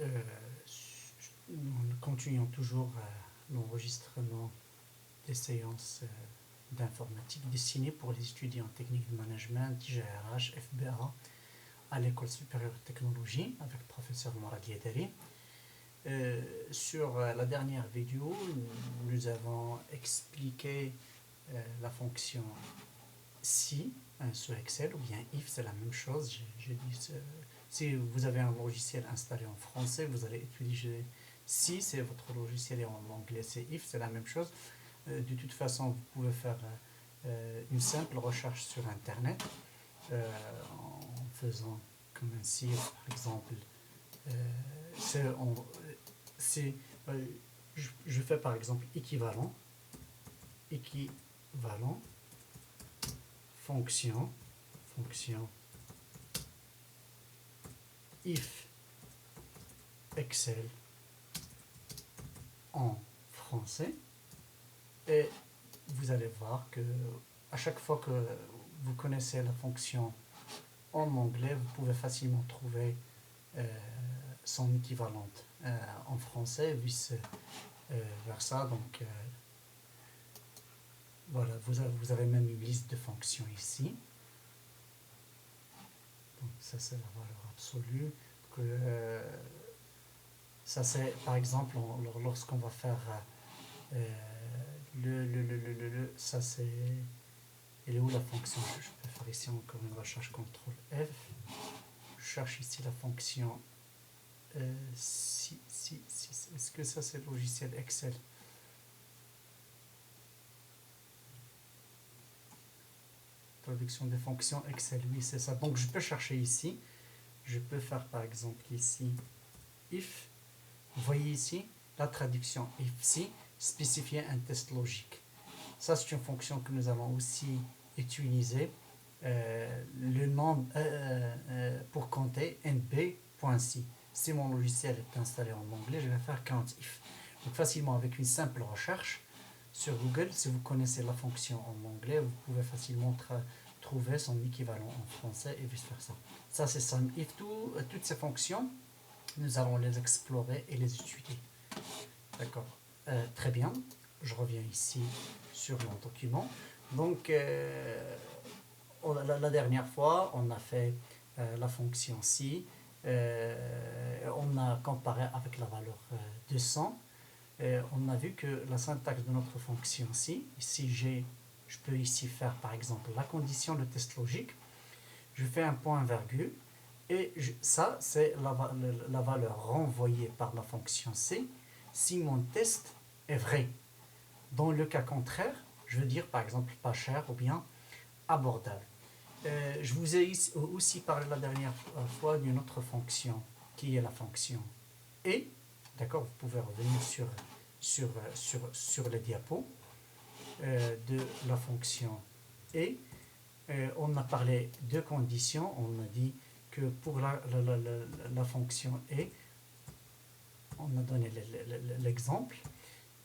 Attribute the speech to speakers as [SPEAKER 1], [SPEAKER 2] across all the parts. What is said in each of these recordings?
[SPEAKER 1] Euh, nous continuons toujours l'enregistrement des séances d'informatique destinées pour les étudiants en technique de management, IGRH, FBA, à l'École supérieure de technologie avec le professeur Mourad Yedari. Sur la dernière vidéo, nous avons expliqué la fonction si sur Excel ou bien if, c'est la même chose. J'ai dit, si vous avez un logiciel installé en français, vous allez utiliser si, c'est votre logiciel et en anglais c'est if, c'est la même chose. De toute façon, vous pouvez faire une simple recherche sur internet en faisant comme un si, par exemple. Euh, c'est, c'est, euh, je fais par exemple équivalent, fonction if Excel en français, et vous allez voir que à chaque fois que vous connaissez la fonction en anglais, vous pouvez facilement trouver son équivalente en français, vice versa. Donc voilà, vous avez même une liste de fonctions ici. Donc ça c'est la valeur absolue. Ça c'est par exemple lorsqu'on va faire ça c'est. Elle est où la fonction? Je peux faire ici encore une recherche CTRL F. Je cherche ici la fonction si. Est-ce que ça c'est le logiciel Excel? Traduction des fonctions Excel, oui c'est ça. Donc je peux chercher ici. Je peux faire par exemple ici if. Vous voyez ici la traduction if si, spécifier un test logique. Ça c'est une fonction que nous allons aussi utiliser. Le nombre pour compter nb.si. Si mon logiciel est installé en anglais, je vais faire count if. Donc facilement avec une simple recherche sur Google, si vous connaissez la fonction en anglais, vous pouvez facilement trouver son équivalent en français et vice versa. Ça c'est sum if. Toutes ces fonctions, nous allons les explorer et les étudier. D'accord. Très bien. Je reviens ici sur mon document. Donc la dernière fois, on a fait la fonction si. On a comparé avec la valeur 200. On a vu que la syntaxe de notre fonction si, ici je peux ici faire par exemple la condition de test logique. Je fais un point virgule et ça c'est la valeur renvoyée par la fonction c si mon test est vrai. Dans le cas contraire, je veux dire par exemple pas cher ou bien abordable. Je vous ai aussi parlé la dernière fois d'une autre fonction qui est la fonction et. D'accord, vous pouvez revenir sur les diapos de la fonction et. On a parlé de conditions. On a dit que pour la fonction et, on a donné l'exemple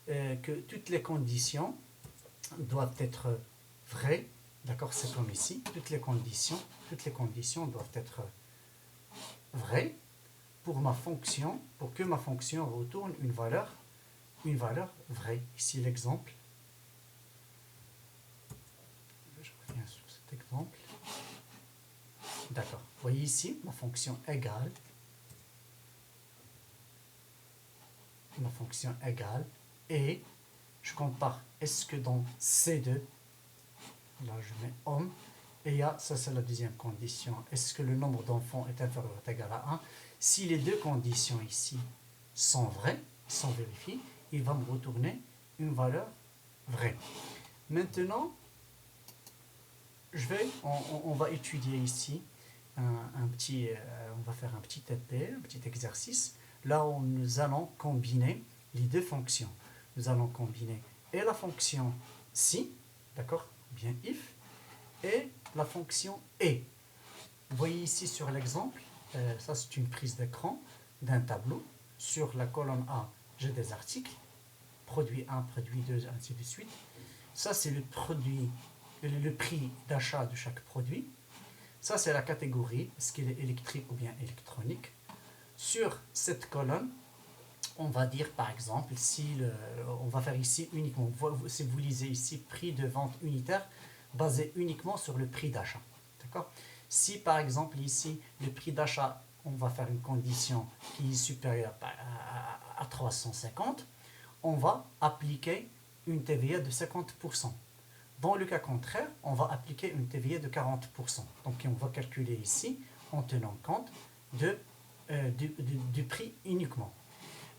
[SPEAKER 1] que toutes les conditions doivent être vraies. D'accord, c'est comme ici. Toutes les conditions doivent être vraies pour que ma fonction retourne une valeur vraie. Ici l'exemple. Je reviens sur cet exemple. D'accord. Vous voyez ici ma fonction égale. Et je compare, est-ce que dans C2, là je mets homme, et ça c'est la deuxième condition, est-ce que le nombre d'enfants est inférieur ou égal à 1? Si les deux conditions ici sont vraies, sont vérifiées, il va me retourner une valeur vraie. Maintenant, on va étudier ici on va faire un petit TP, un petit exercice, là où nous allons combiner les deux fonctions. Nous allons combiner et la fonction si, d'accord, bien if, et la fonction et. Vous voyez ici sur l'exemple, ça c'est une prise d'écran d'un tableau. Sur la colonne A, j'ai des articles, produit 1, produit 2, ainsi de suite. Ça c'est le prix d'achat de chaque produit. Ça c'est la catégorie, est-ce qu'il est électrique ou bien électronique. sur cette colonne, on va dire par exemple, on va faire ici uniquement, si vous lisez ici, prix de vente unitaire basé uniquement sur le prix d'achat. D'accord? Si par exemple ici, le prix d'achat, on va faire une condition qui est supérieure à 350, on va appliquer une TVA de 50%. Dans le cas contraire, on va appliquer une TVA de 40%. Donc on va calculer ici en tenant compte du prix uniquement.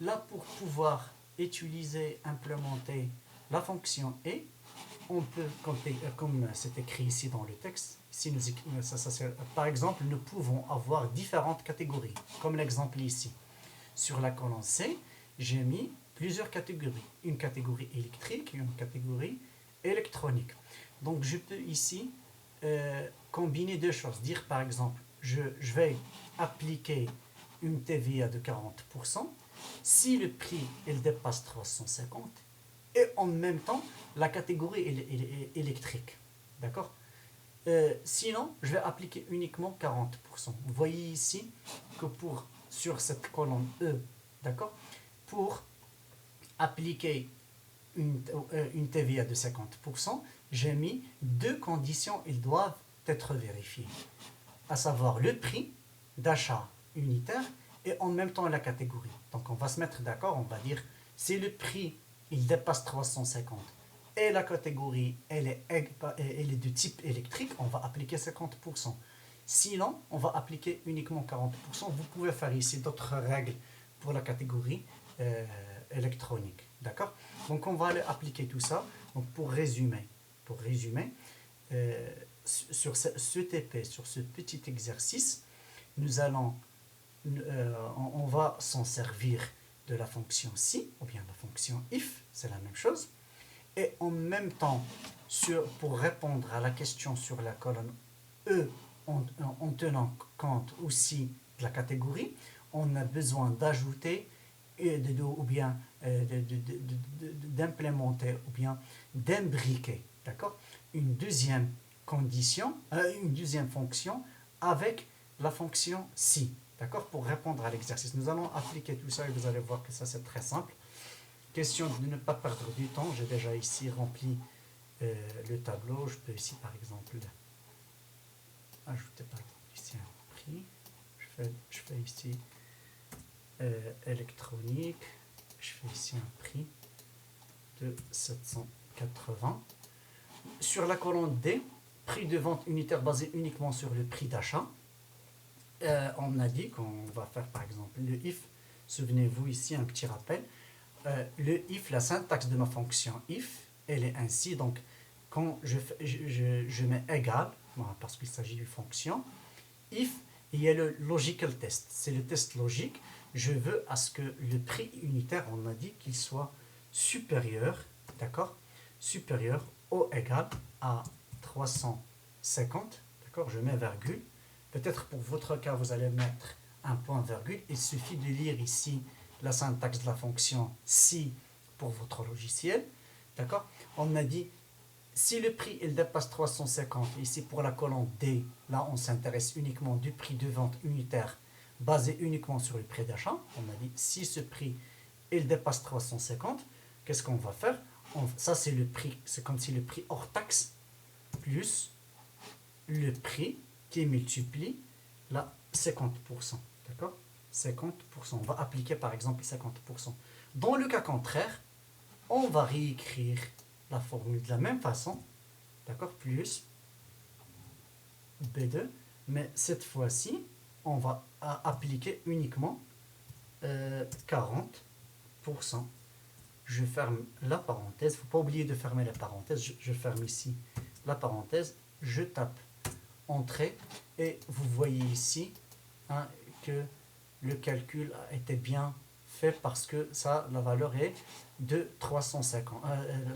[SPEAKER 1] Là, pour pouvoir utiliser, implémenter la fonction et, on peut, comme c'est écrit ici dans le texte, si par exemple, nous pouvons avoir différentes catégories, comme l'exemple ici. Sur la colonne C, j'ai mis plusieurs catégories. Une catégorie électrique et une catégorie électronique. Donc je peux ici combiner deux choses. Dire par exemple, je vais appliquer une TVA de 40% si le prix il dépasse 350 et en même temps la catégorie électrique. D'accord? Sinon, je vais appliquer uniquement 40%. Vous voyez ici que sur cette colonne E, d'accord, pour appliquer une TVA de 50%, j'ai mis deux conditions, ils doivent être vérifiées, à savoir le prix d'achat unitaire et en même temps la catégorie. Donc on va se mettre d'accord, on va dire si le prix il dépasse 350 et la catégorie elle est de type électrique, on va appliquer 50%. Sinon, on va appliquer uniquement 40%. Vous pouvez faire ici d'autres règles pour la catégorie électronique. D'accord? Donc on va aller appliquer tout ça. Donc pour résumer sur ce TP, sur ce petit exercice, on va s'en servir de la fonction si, ou bien la fonction if, c'est la même chose. Et en même temps, pour répondre à la question sur la colonne E, en tenant compte aussi de la catégorie, on a besoin d'ajouter ou bien d'implémenter ou bien d'imbriquer, d'accord, une deuxième condition, une deuxième fonction avec la fonction si, d'accord, pour répondre à l'exercice. Nous allons appliquer tout ça et vous allez voir que ça c'est très simple. Question de ne pas perdre du temps, j'ai déjà ici rempli le tableau. Je peux ici par exemple ajouter par exemple ici un prix. Je fais ici électronique. Je fais ici un prix de 780. Sur la colonne D, prix de vente unitaire basé uniquement sur le prix d'achat. On a dit qu'on va faire par exemple le if. Souvenez-vous ici un petit rappel. Le if, la syntaxe de ma fonction if, elle est ainsi. Donc quand je mets égal, parce qu'il s'agit d'une fonction, if, il y a le logical test, c'est le test logique. Je veux à ce que le prix unitaire, on a dit qu'il soit supérieur, d'accord, supérieur ou égal à 350, d'accord, je mets virgule. Peut-être pour votre cas, vous allez mettre un point virgule. Il suffit de lire ici la syntaxe de la fonction si pour votre logiciel, d'accord. On a dit si le prix il dépasse 350, ici pour la colonne D, là on s'intéresse uniquement du prix de vente unitaire basé uniquement sur le prix d'achat. On a dit si ce prix il dépasse 350, qu'est-ce qu'on va faire? Ça c'est le prix, c'est comme si le prix hors taxe plus le prix qui multiplie la 50%, d'accord? 50%, on va appliquer par exemple 50%. Dans le cas contraire, on va réécrire la formule de la même façon, d'accord, plus B2, mais cette fois-ci, on va appliquer uniquement 40%. Je ferme la parenthèse, il ne faut pas oublier de fermer la parenthèse, je ferme ici la parenthèse, je tape Entrée, et vous voyez ici que le calcul a été bien fait parce que ça, la valeur est de 350.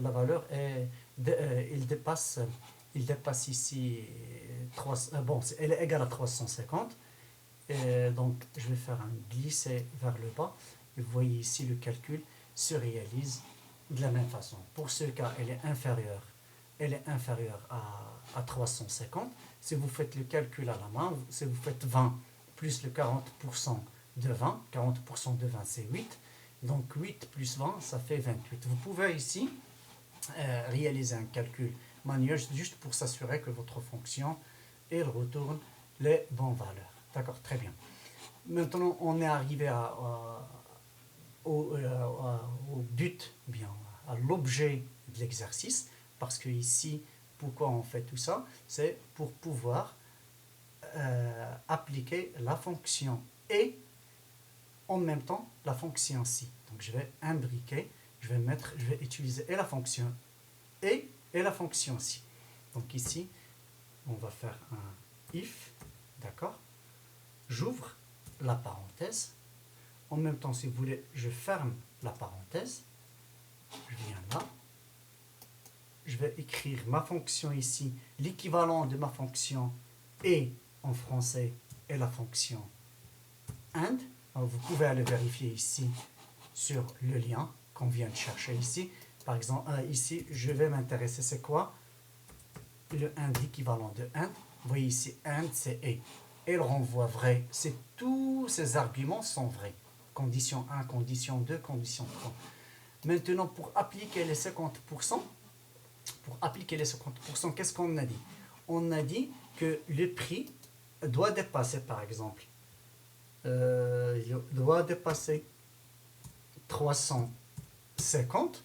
[SPEAKER 1] La valeur est il dépasse ici elle est égale à 350. Donc je vais faire un glisser vers le bas et vous voyez ici le calcul se réalise de la même façon. Pour ce cas, elle est inférieure à 350. Si vous faites le calcul à la main, si vous faites 20 plus le 40% de 20. 40% de 20, c'est 8. Donc 8 plus 20, ça fait 28. Vous pouvez ici réaliser un calcul manuel juste pour s'assurer que votre fonction elle retourne les bonnes valeurs. D'accord, très bien. Maintenant, on est arrivé au but, bien, à l'objet de l'exercice, parce que ici, pourquoi on fait tout ça? C'est pour pouvoir appliquer la fonction et en même temps la fonction si. Donc je vais imbriquer, je vais utiliser et la fonction et la fonction si. Donc ici, on va faire un if, d'accord? J'ouvre la parenthèse. En même temps, si vous voulez, je ferme la parenthèse. Je viens là. Je vais écrire ma fonction ici. L'équivalent de ma fonction est en français est la fonction and. Alors, vous pouvez aller vérifier ici sur le lien qu'on vient de chercher ici. Par exemple, ici, je vais m'intéresser, c'est quoi le and, l'équivalent de and. Vous voyez ici, and, c'est et. Elle renvoie vrai. C'est tous ces arguments sont vrais. Condition 1, condition 2, condition 3. Maintenant, pour appliquer les 50%, qu'est-ce qu'on a dit? On a dit que le prix doit dépasser, par exemple, doit dépasser 350.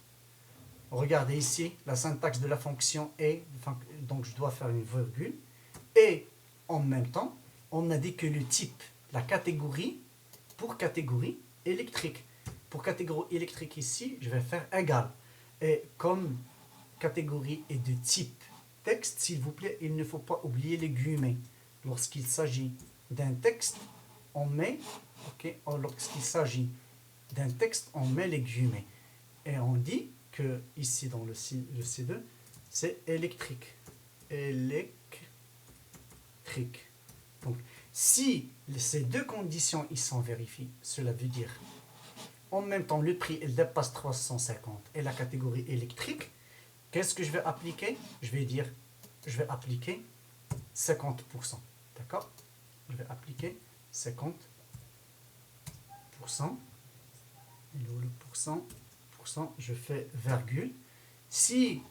[SPEAKER 1] Regardez ici, la syntaxe de la fonction est, donc je dois faire une virgule. Et en même temps, on a dit que le type, la catégorie, pour catégorie électrique. Pour catégorie électrique ici, je vais faire égal. Et comme catégorie est de type texte, s'il vous plaît, il ne faut pas oublier les guillemets. Lorsqu'il s'agit d'un texte, on met, lorsqu'il s'agit d'un texte, on met les guillemets. Et on dit que ici dans le C2, c'est électrique. Électrique. Donc, si ces deux conditions ils sont vérifiées, cela veut dire en même temps le prix il dépasse 350 et la catégorie électrique, qu'est-ce que je vais appliquer? Je vais appliquer 50%. D'accord? Je vais appliquer 50%. Et le pourcent, je fais virgule. Si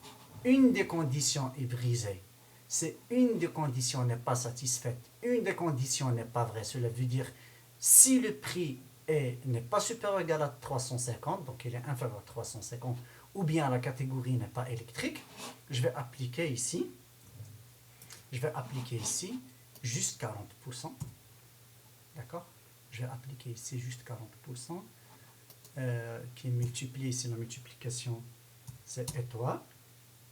[SPEAKER 1] une des conditions est brisée, si une des conditions n'est pas satisfaite, une des conditions n'est pas vraie, cela veut dire si le prix n'est pas supérieur ou égal à 350, donc il est inférieur à 350, ou bien la catégorie n'est pas électrique, je vais appliquer ici juste 40%. D'accord? Je vais appliquer ici juste 40%, qui multiplie ici la multiplication, c'est étoile.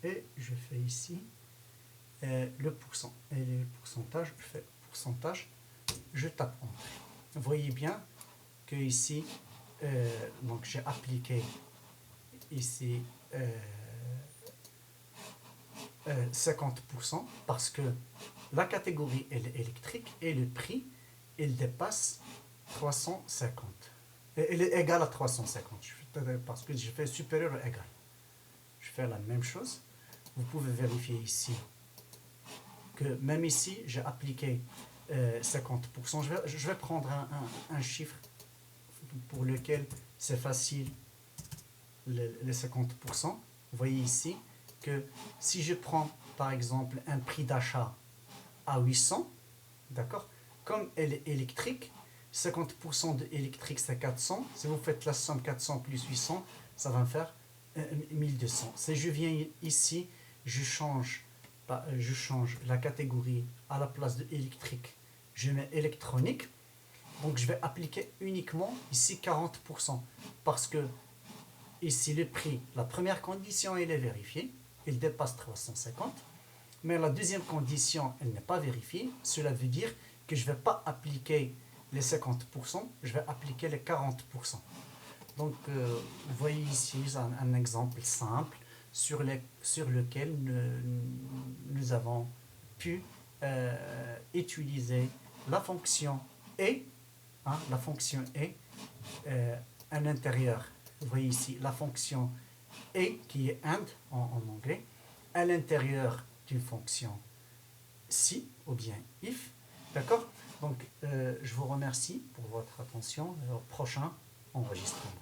[SPEAKER 1] Et je fais ici le pourcent. Et le pourcentage, je fais pourcentage, je tape Entrée. Vous voyez bien que ici, donc j'ai appliqué ici 50% parce que la catégorie elle est électrique et le prix il dépasse 350. Il est égal à 350 parce que je fais supérieur ou égal. Je fais la même chose. Vous pouvez vérifier ici que même ici j'ai appliqué 50%. Je vais prendre un chiffre pour lequel c'est facile les 50%. Vous voyez ici que si je prends par exemple un prix d'achat à 800, d'accord, comme elle est électrique, 50% de électrique c'est 400. Si vous faites la somme 400 plus 800, ça va me faire 1200. Si je viens ici, je change la catégorie à la place de électrique, je mets électronique. Donc je vais appliquer uniquement ici 40% parce que ici le prix, la première condition elle est vérifiée, il dépasse 350, mais la deuxième condition elle n'est pas vérifiée. Cela veut dire que je ne vais pas appliquer les 50%, je vais appliquer les 40%. Donc vous voyez ici un exemple simple sur lequel nous avons pu utiliser la fonction et, la fonction et à l'intérieur. Vous voyez ici la fonction et qui est and en anglais, à l'intérieur d'une fonction si ou bien if. D'accord? Donc, je vous remercie pour votre attention. Au prochain enregistrement.